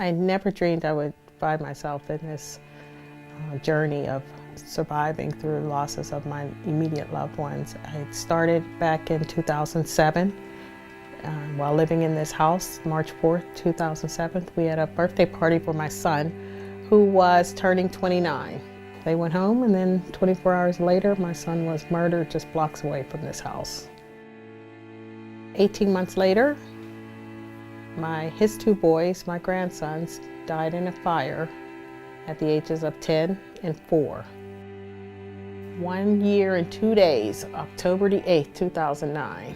I never dreamed I would find myself in this journey of surviving through losses of my immediate loved ones. I started back in 2007 while living in this house. March 4th, 2007, we had a birthday party for my son who was turning 29. They went home, and then 24 hours later, my son was murdered just blocks away from this house. 18 months later, his two boys, my grandsons, died in a fire at the ages of 10 and 4. 1 year and 2 days, October the 8th, 2009,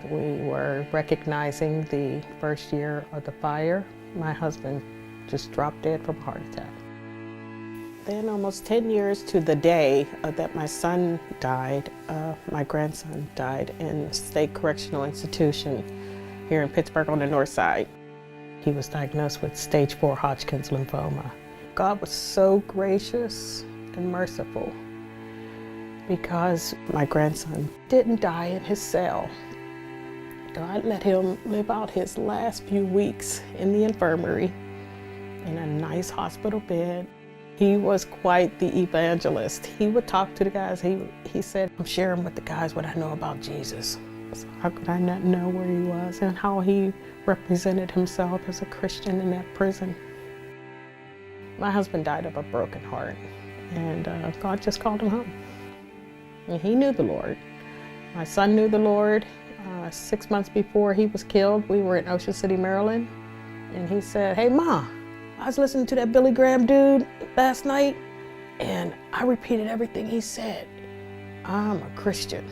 we were recognizing the first year of the fire. My husband just dropped dead from a heart attack. Then almost 10 years to the day that my son died, my grandson died in State Correctional Institution here in Pittsburgh on the north side. He was diagnosed with stage 4 Hodgkin's lymphoma. God was so gracious and merciful because my grandson didn't die in his cell. God let him live out his last few weeks in the infirmary in a nice hospital bed. He was quite the evangelist. He would talk to the guys. He said, I'm sharing with the guys what I know about Jesus. So how could I not know where he was and how he represented himself as a Christian in that prison? My husband died of a broken heart, and God just called him home. And he knew the Lord. My son knew the Lord. 6 months before he was killed, we were in Ocean City, Maryland, and he said, hey, Ma, I was listening to that Billy Graham dude last night, and I repeated everything he said. I'm a Christian.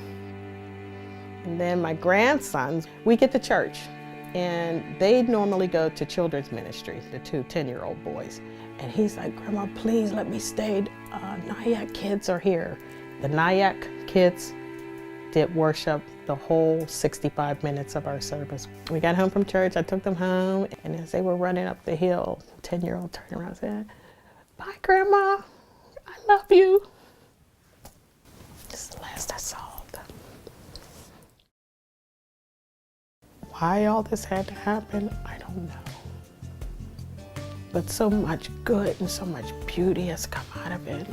And then my grandsons, we get to church, and they normally go to children's ministry, the two 10-year-old boys. And he's like, Grandma, please let me stay. Nyack kids are here. The Nyack kids did worship the whole 65 minutes of our service. We got home from church, I took them home, and as they were running up the hill, the 10-year-old turned around and said, bye, Grandma, I love you. This is the last I saw of them. Why all this had to happen, I don't know. But so much good and so much beauty has come out of it.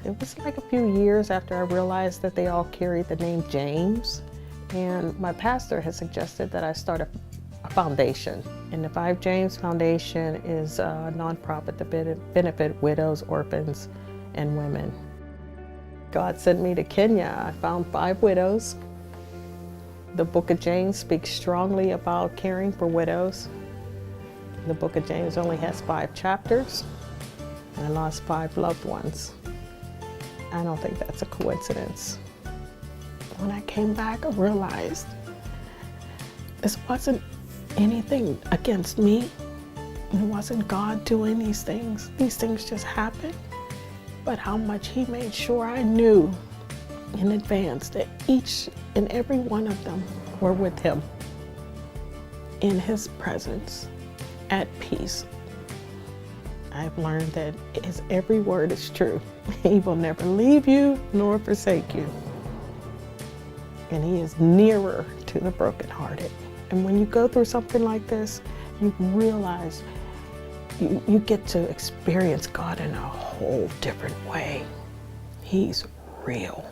It was like a few years after I realized that they all carried the name James. And my pastor has suggested that I start a foundation. And the 5 James Foundation is a nonprofit to benefit widows, orphans, and women. God sent me to Kenya. I found 5 widows. The book of James speaks strongly about caring for widows. The book of James only has 5 chapters. I lost 5 loved ones. I don't think that's a coincidence. When I came back, I realized this wasn't anything against me. It wasn't God doing these things. These things just happened. But how much He made sure I knew in advance that each and every one of them were with Him in His presence, at peace. I've learned that His every word is true. He will never leave you nor forsake you. And He is nearer to the brokenhearted. And when you go through something like this, you realize you get to experience God in a whole different way. He's real.